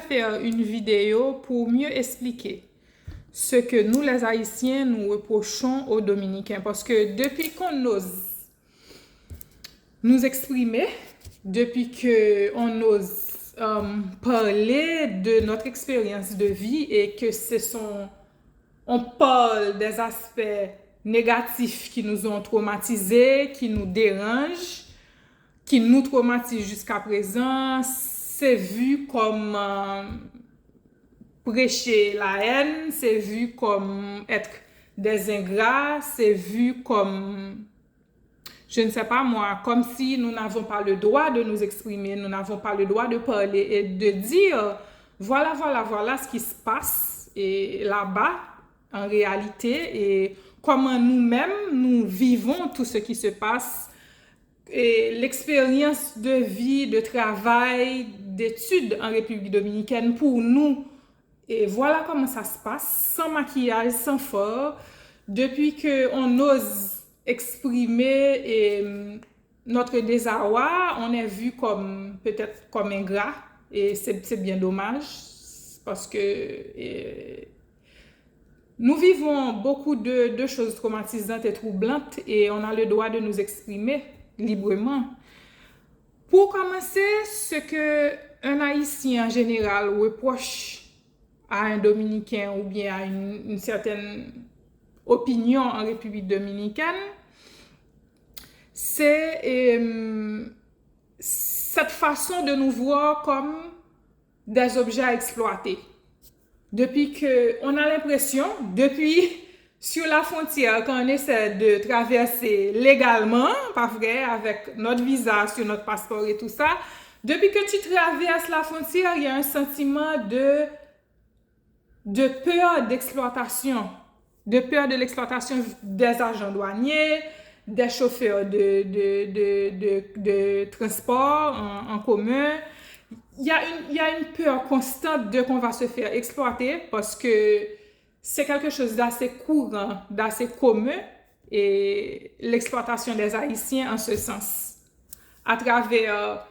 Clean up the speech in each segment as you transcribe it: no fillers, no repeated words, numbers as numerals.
faire une vidéo pour mieux expliquer ce que nous, les Haïtiens, nous reprochons aux Dominicains. Parce que depuis qu'on ose nous exprimer, depuis qu'on ose parler de notre expérience de vie et que on parle des aspects négatifs qui nous ont traumatisés, qui nous dérangent, qui nous traumatisent jusqu'à présent, c'est vu comme prêcher la haine, c'est vu comme être des ingrats, c'est vu comme, je ne sais pas moi, comme si nous n'avons pas le droit de nous exprimer, nous n'avons pas le droit de parler et de dire voilà ce qui se passe et là-bas en réalité et comment nous-mêmes nous vivons tout ce qui se passe et l'expérience de vie, de travail, d'études en République dominicaine pour nous. Et voilà comment ça se passe, sans maquillage, sans fard, depuis qu'on ose exprimer notre désarroi, on est vu comme peut-être comme ingrat et c'est bien dommage parce que nous vivons beaucoup de choses traumatisantes et troublantes et on a le droit de nous exprimer librement. Pour commencer, ce qu'un Haïtien en général reproche à un Dominicain ou bien à une certaine opinion en République dominicaine, c'est cette façon de nous voir comme des objets à exploiter. Depuis qu'on a l'impression, sur la frontière, quand on essaie de traverser légalement, pas vrai, avec notre visa, sur notre passeport et tout ça, depuis que tu traverses la frontière, il y a un sentiment de peur d'exploitation, de peur de l'exploitation des agents douaniers, des chauffeurs de transport en commun. Il y a une peur constante de qu'on va se faire exploiter parce que c'est quelque chose d'assez courant, d'assez commun et l'exploitation des Haïtiens en ce sens. À travers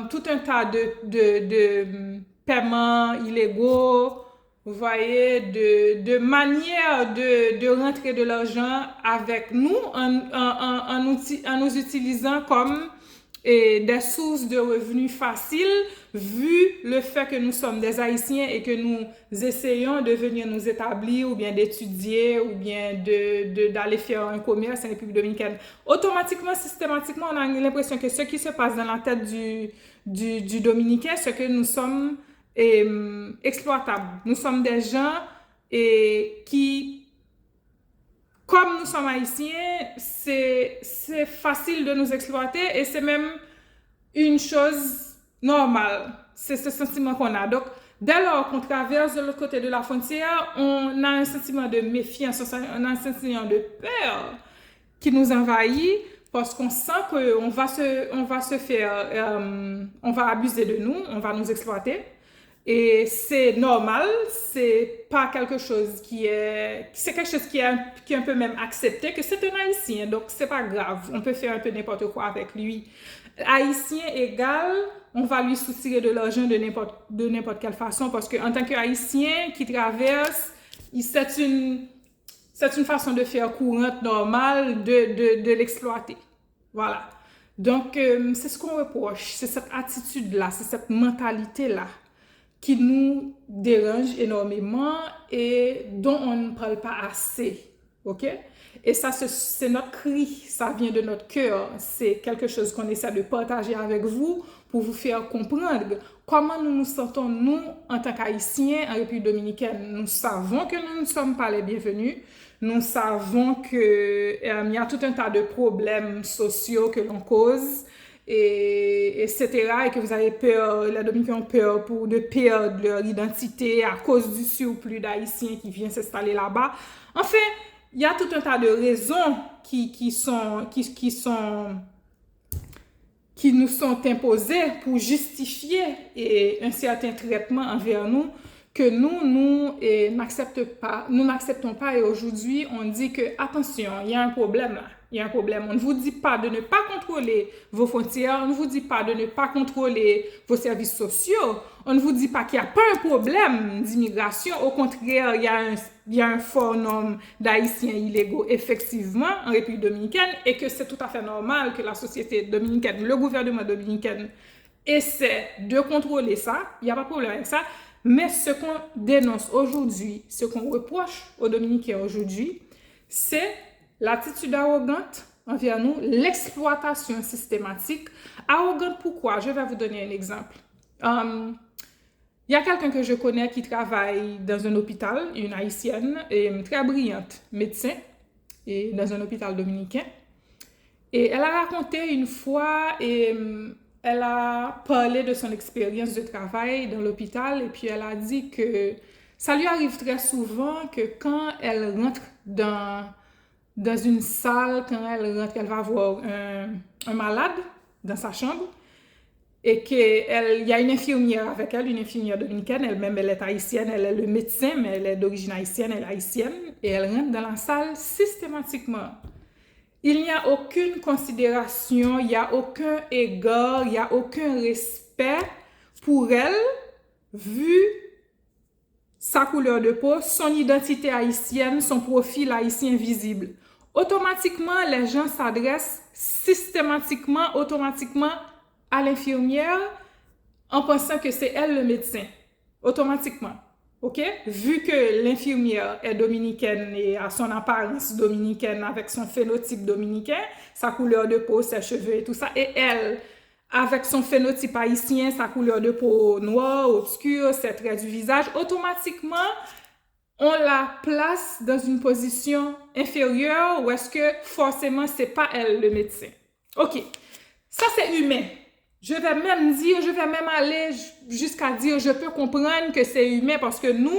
tout un tas de paiements illégaux, vous voyez, de manières de rentrer de l'argent avec nous en nous utilisant comme des sources de revenus faciles, vu le fait que nous sommes des Haïtiens et que nous essayons de venir nous établir ou bien d'étudier ou bien d'aller faire un commerce en République dominicaine. Automatiquement, systématiquement, on a l'impression que ce qui se passe dans la tête du Dominicain, c'est que nous sommes exploitables. Nous sommes des gens qui, comme nous sommes haïtiens, c'est facile de nous exploiter et c'est même une chose normale. C'est ce sentiment qu'on a. Donc, dès lors qu'on traverse de l'autre côté de la frontière, on a un sentiment de méfiance, on a un sentiment de peur qui nous envahit parce qu'on sent qu'on va se faire, on va abuser de nous, on va nous exploiter. Et c'est normal, c'est pas quelque chose c'est quelque chose qui est un peu même accepté, que c'est un Haïtien, donc c'est pas grave, on peut faire un peu n'importe quoi avec lui. Haïtien égal, on va lui soutirer de l'argent de n'importe quelle façon, parce qu'en tant qu'Haïtien qui traverse, c'est une façon de faire courante, normale, de l'exploiter. Voilà. Donc, c'est ce qu'on reproche, c'est cette attitude-là, c'est cette mentalité-là qui nous dérange énormément et dont on ne parle pas assez, ok? Et ça, c'est notre cri, ça vient de notre cœur, c'est quelque chose qu'on essaie de partager avec vous pour vous faire comprendre comment nous nous sentons, nous, en tant qu'Haïtiens en République dominicaine. Nous savons que nous ne sommes pas les bienvenus, nous savons qu'il y a tout un tas de problèmes sociaux que l'on cause, etc. Et que vous avez peur, les Dominicains ont peur de perdre leur identité à cause du surplus d'Haïtiens qui vient s'installer là-bas. Enfin, il y a tout un tas de raisons qui nous sont imposées pour justifier un certain traitement envers nous que nous n'acceptons pas. Et aujourd'hui, on dit que, attention, il y a un problème là. il y a un problème. On ne vous dit pas de ne pas contrôler vos frontières, on ne vous dit pas de ne pas contrôler vos services sociaux, on ne vous dit pas qu'il n'y a pas un problème d'immigration. Au contraire, il y a un fort nombre d'Haïtiens illégaux, effectivement, en République dominicaine, et que c'est tout à fait normal que la société dominicaine, le gouvernement dominicain, essaie de contrôler ça. Il n'y a pas de problème avec ça. Mais ce qu'on dénonce aujourd'hui, ce qu'on reproche aux Dominicains aujourd'hui, c'est l'attitude arrogante envers nous, l'exploitation systématique. Arrogante pourquoi? Je vais vous donner un exemple. Il y a quelqu'un que je connais qui travaille dans un hôpital, une haïtienne, et très brillante, médecin, et dans un hôpital dominicain. Et elle a raconté une fois, elle a parlé de son expérience de travail dans l'hôpital, et puis elle a dit que ça lui arrive très souvent que quand elle rentre dans une salle, quand elle rentre, elle va voir un malade dans sa chambre, et qu'il y a une infirmière avec elle, une infirmière dominicaine, elle-même elle est haïtienne, elle est le médecin, mais elle est d'origine haïtienne, elle est haïtienne, et elle rentre dans la salle systématiquement. Il n'y a aucune considération, il n'y a aucun égard, il n'y a aucun respect pour elle, vu sa couleur de peau, son identité haïtienne, son profil haïtien visible. Automatiquement, les gens s'adressent systématiquement, automatiquement à l'infirmière en pensant que c'est elle le médecin. Automatiquement. OK? Vu que l'infirmière est dominicaine et a son apparence dominicaine avec son phénotype dominicain, sa couleur de peau, ses cheveux et tout ça, et elle, avec son phénotype haïtien, sa couleur de peau noire, obscure, ses traits du visage, automatiquement, on la place dans une position inférieure où est-ce que forcément, c'est pas elle le médecin. OK. Ça, c'est humain. Je vais même aller jusqu'à dire, je peux comprendre que c'est humain parce que nous,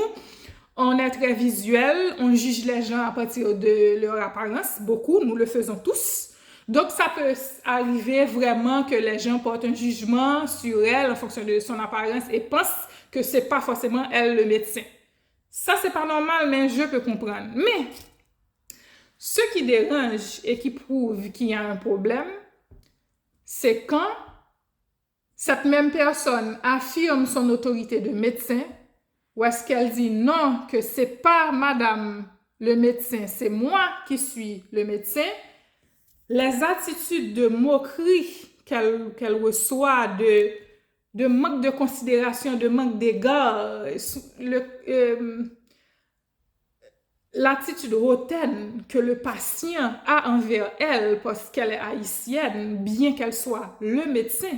on est très visuel, on juge les gens à partir de leur apparence, beaucoup, nous le faisons tous. Donc, ça peut arriver vraiment que les gens portent un jugement sur elle en fonction de son apparence et pensent que c'est pas forcément elle le médecin. Ça, c'est pas normal, mais je peux comprendre. Mais, ce qui dérange et qui prouve qu'il y a un problème, c'est quand cette même personne affirme son autorité de médecin, ou est-ce qu'elle dit non, que c'est pas madame le médecin, c'est moi qui suis le médecin, les attitudes de moquerie qu'elle reçoit, de manque de considération, de manque d'égard, l'attitude hautaine que le patient a envers elle parce qu'elle est haïtienne, bien qu'elle soit le médecin,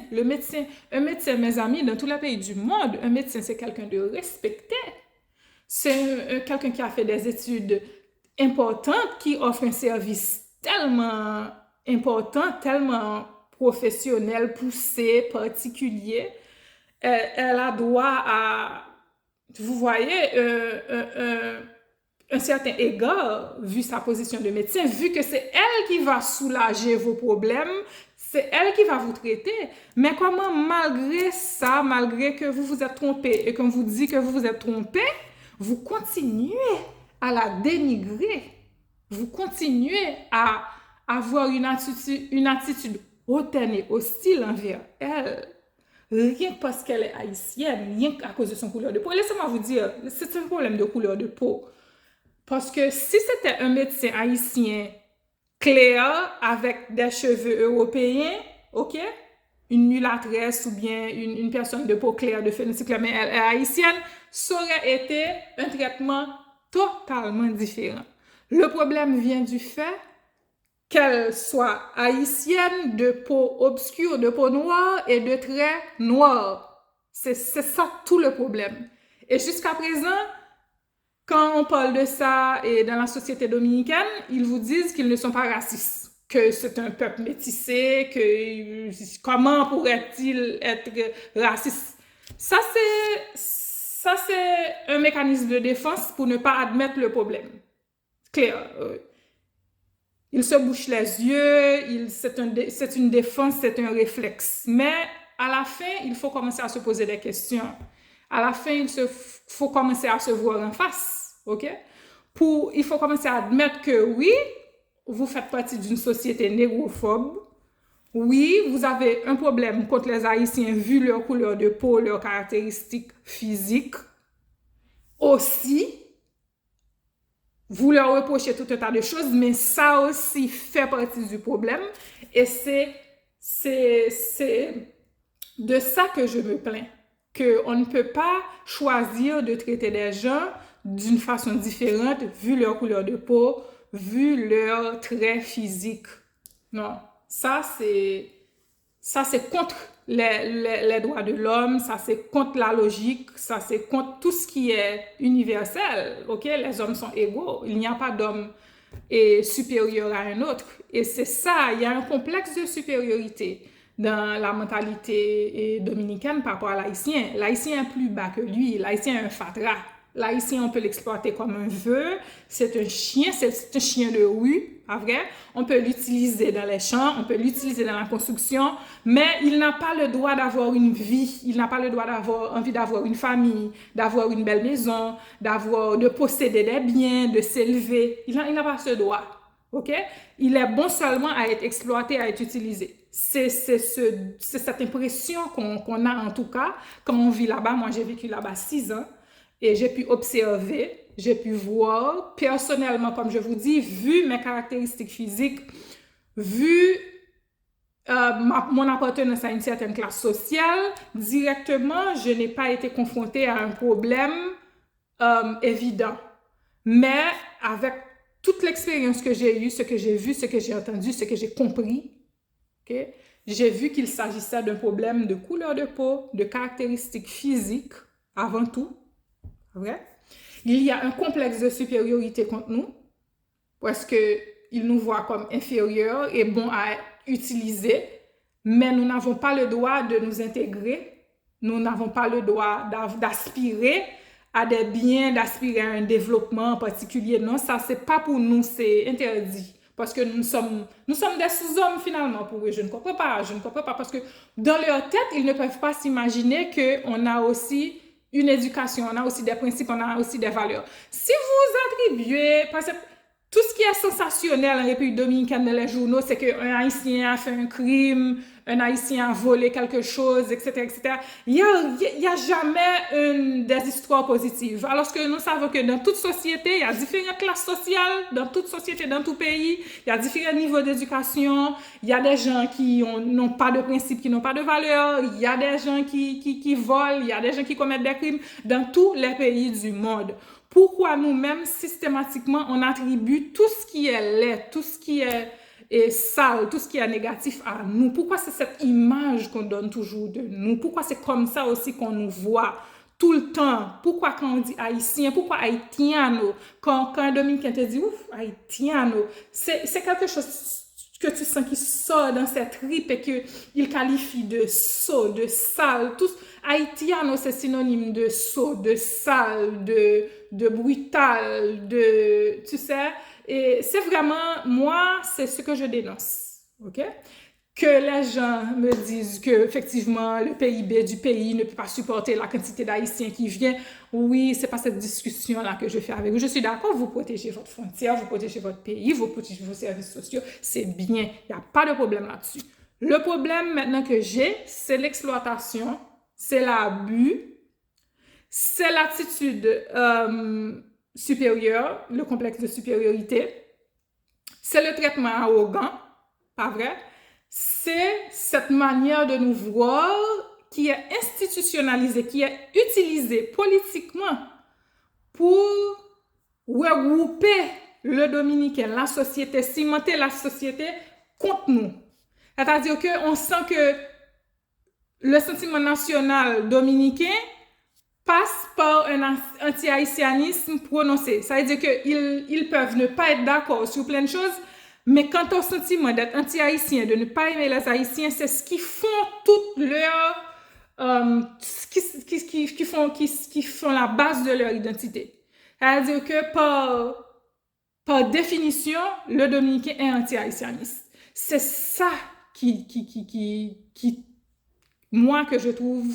un médecin, mes amis, dans tous les pays du monde, un médecin, c'est quelqu'un de respecté. C'est quelqu'un qui a fait des études importantes, qui offre un service tellement important, tellement professionnel, poussé, particulier. Elle a droit à, vous voyez, un certain égard, vu sa position de médecin, vu que c'est elle qui va soulager vos problèmes, c'est elle qui va vous traiter. Mais comment, malgré ça, malgré que vous vous êtes trompé et qu'on vous dit que vous vous êtes trompé, vous continuez à la dénigrer. Vous continuez à avoir une attitude hautaine et hostile envers elle. Rien que parce qu'elle est haïtienne, rien qu'à cause de son couleur de peau. Laissez-moi vous dire, c'est un problème de couleur de peau. Parce que si c'était un médecin haïtien clair avec des cheveux européens, OK? Une mulâtresse ou bien une personne de peau claire, de phénotype clair, mais elle est haïtienne, ça aurait été un traitement totalement différent. Le problème vient du fait qu'elle soit haïtienne, de peau obscure, de peau noire et de traits noirs. C'est ça tout le problème. Et jusqu'à présent, quand on parle de ça et dans la société dominicaine, ils vous disent qu'ils ne sont pas racistes, que c'est un peuple métissé, que comment pourrait-il être raciste? Ça, c'est un mécanisme de défense pour ne pas admettre le problème. Clair. Il se bouche les yeux, c'est une défense, c'est un réflexe. Mais à la fin, il faut commencer à se poser des questions. À la fin, il faut commencer à se voir en face, OK? Il faut commencer à admettre que oui, vous faites partie d'une société négrophobe. Oui, vous avez un problème contre les Haïtiens vu leur couleur de peau, leurs caractéristiques physiques. Aussi, vous leur reprochez tout un tas de choses, mais ça aussi fait partie du problème. Et c'est de ça que je me plains. Qu'on ne peut pas choisir de traiter des gens d'une façon différente vu leur couleur de peau, vu leur trait physique. Non, ça c'est contre les droits de l'homme, ça c'est contre la logique, ça c'est contre tout ce qui est universel. Ok, les hommes sont égaux, il n'y a pas d'homme supérieur à un autre. Et c'est ça, il y a un complexe de supériorité dans la mentalité dominicaine par rapport à l'haïtien. L'haïtien est plus bas que lui, l'haïtien est un fatras. L'haïtien, on peut l'exploiter comme un vœu, c'est un chien de rue, pas vrai? On peut l'utiliser dans les champs, on peut l'utiliser dans la construction, mais il n'a pas le droit d'avoir une vie, il n'a pas le droit d'avoir envie d'avoir une famille, d'avoir une belle maison, de posséder des biens, de s'élever. Il n'a pas ce droit, ok? Il est bon seulement à être exploité, à être utilisé. C'est cette impression qu'on a en tout cas quand on vit là-bas. Moi, j'ai vécu là-bas 6 ans. Et j'ai pu observer, j'ai pu voir, personnellement, comme je vous dis, vu mes caractéristiques physiques, vu mon appartenance à une certaine classe sociale, directement, je n'ai pas été confrontée à un problème évident. Mais avec toute l'expérience que j'ai eue, ce que j'ai vu, ce que j'ai entendu, ce que j'ai compris, okay, j'ai vu qu'il s'agissait d'un problème de couleur de peau, de caractéristiques physiques, avant tout. Vrai? Il y a un complexe de supériorité contre nous parce qu'ils nous voient comme inférieurs et bons à utiliser, mais nous n'avons pas le droit de nous intégrer, nous n'avons pas le droit d'aspirer à des biens, d'aspirer à un développement particulier. Non, ça, c'est pas pour nous, c'est interdit. Parce que nous sommes des sous-hommes finalement pour eux. Je ne comprends pas parce que dans leur tête, ils ne peuvent pas s'imaginer qu'on a aussi une éducation, on a aussi des principes, on a aussi des valeurs. Si vous attribuez, parce que tout ce qui est sensationnel en République dominicaine dans les journaux, c'est qu'un Haïtien a fait un crime, un Haïtien a volé quelque chose, etc., etc. Il n'y a jamais des histoires positives. Alors que nous savons que dans toute société, il y a différentes classes sociales, dans toute société, dans tout pays, il y a différents niveaux d'éducation, il y a des gens qui n'ont pas de principes, qui n'ont pas de valeurs, il y a des gens qui volent, il y a des gens qui commettent des crimes dans tous les pays du monde. Pourquoi nous-mêmes, systématiquement, on attribue tout ce qui est laid, tout ce qui est sale, tout ce qui est négatif à nous? Pourquoi c'est cette image qu'on donne toujours de nous? Pourquoi c'est comme ça aussi qu'on nous voit tout le temps? Pourquoi quand on dit haïtien, pourquoi haïtiano? Quand un dominicain te dit ouf, haïtiano, c'est quelque chose que tu sens qui sort dans cette tripe et qu'il qualifie de sot, de sale. Tout haïtiano, c'est synonyme de sot, de sale, de brutal, tu sais. Et c'est vraiment, moi, c'est ce que je dénonce, ok? Que les gens me disent que effectivement le PIB du pays ne peut pas supporter la quantité d'Haïtiens qui viennent. Oui, c'est pas cette discussion-là que je fais avec vous. Je suis d'accord, vous protégez votre frontière, vous protégez votre pays, vous protégez vos services sociaux, c'est bien. Il n'y a pas de problème là-dessus. Le problème maintenant que j'ai, c'est l'exploitation, c'est l'abus, c'est l'attitude supérieure, le complexe de supériorité, c'est le traitement arrogant, pas vrai? C'est cette manière de nous voir qui est institutionnalisée, qui est utilisée politiquement pour regrouper le dominicain, la société, cimenter la société contre nous. C'est-à-dire qu'on sent que le sentiment national dominicain passe par un anti-haïtianisme prononcé. Ça veut dire qu'ils peuvent ne pas être d'accord sur plein de choses, mais quant au sentiment d'être anti-haïtien, de ne pas aimer les Haïtiens, c'est ce qui font toute leur... qui font la base de leur identité. C'est-à-dire que par définition, le Dominicain est anti-haïtianiste. C'est ça moi, que je trouve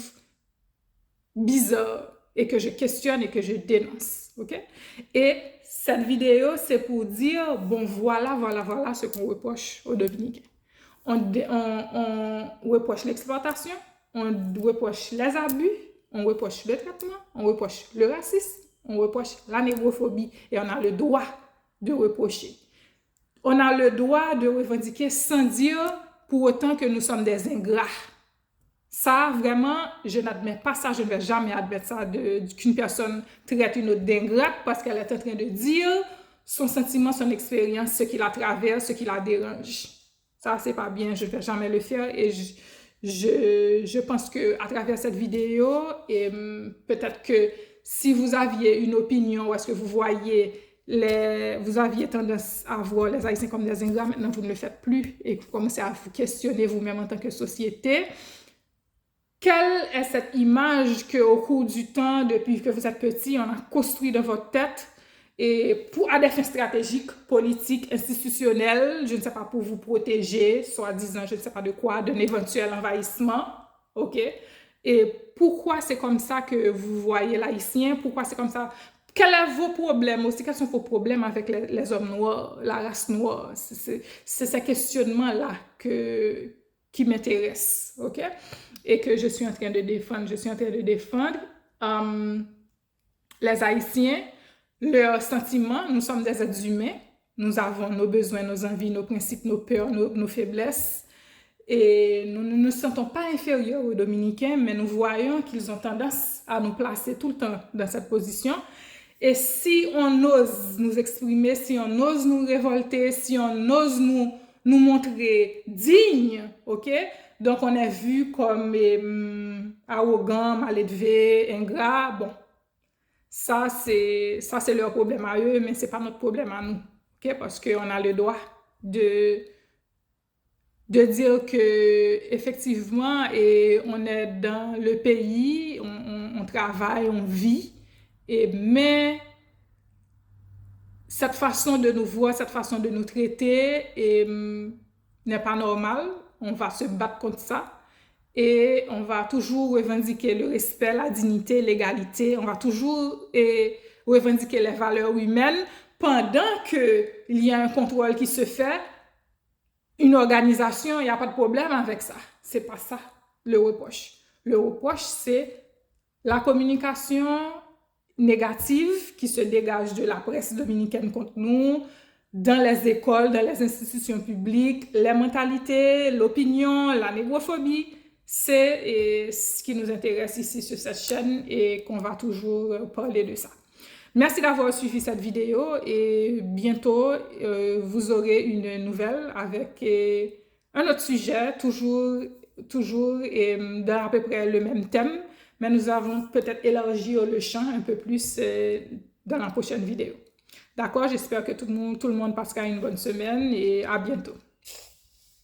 bizarre. et que je questionne et que je dénonce, ok? Et cette vidéo, c'est pour dire, bon, voilà ce qu'on reproche aux Dominicains. On reproche l'exploitation, on reproche les abus, on reproche le traitement, on reproche le racisme, on reproche la négrophobie et on a le droit de reprocher. On a le droit de revendiquer sans dire pour autant que nous sommes des ingrats. Ça, vraiment, je n'admets pas ça, je ne vais jamais admettre ça, qu'une personne traite une autre d'ingrate parce qu'elle est en train de dire son sentiment, son expérience, ce qui la traverse, ce qui la dérange. Ça, c'est pas bien, je ne vais jamais le faire et je pense qu'à travers cette vidéo, et peut-être que si vous aviez une opinion ou est-ce que vous aviez tendance à voir les Haïtiens comme des ingrats, maintenant vous ne le faites plus et vous commencez à vous questionner vous-même en tant que société. Quelle est cette image qu'au cours du temps, depuis que vous êtes petit, on a construit dans votre tête et à des fins stratégiques, politiques, institutionnelles, je ne sais pas, pour vous protéger, soi-disant, je ne sais pas de quoi, d'un éventuel envahissement, ok? Et pourquoi c'est comme ça que vous voyez l'haïtien? Pourquoi c'est comme ça? Quels sont vos problèmes aussi? Quels sont vos problèmes avec les hommes noirs, la race noire? C'est ces questionnements-là qui m'intéressent, ok? Et que je suis en train de défendre. Je suis en train de défendre les Haïtiens, leurs sentiments. Nous sommes des êtres humains. Nous avons nos besoins, nos envies, nos principes, nos peurs, nos faiblesses. Et nous ne nous sentons pas inférieurs aux Dominicains, mais nous voyons qu'ils ont tendance à nous placer tout le temps dans cette position. Et si on ose nous exprimer, si on ose nous révolter, si on ose nous montrer dignes, ok? Donc, on est vu comme arrogant, mal élevé, ingrat. Bon, ça c'est leur problème à eux, mais ce n'est pas notre problème à nous. Okay? Parce qu'on a le droit de dire que effectivement, on est dans le pays, on travaille, on vit, mais cette façon de nous voir, cette façon de nous traiter n'est pas normale. On va se battre contre ça et on va toujours revendiquer le respect, la dignité, l'égalité. On va toujours revendiquer les valeurs humaines pendant qu'il y a un contrôle qui se fait. Une organisation, il n'y a pas de problème avec ça. C'est pas ça le reproche. Le reproche, c'est la communication négative qui se dégage de la presse dominicaine contre nous, dans les écoles, dans les institutions publiques, les mentalités, l'opinion, la négrophobie. C'est ce qui nous intéresse ici sur cette chaîne et qu'on va toujours parler de ça. Merci d'avoir suivi cette vidéo et bientôt, vous aurez une nouvelle avec un autre sujet, toujours dans à peu près le même thème, mais nous avons peut-être élargi le champ un peu plus dans la prochaine vidéo. D'accord? J'espère que tout le monde passera une bonne semaine et à bientôt.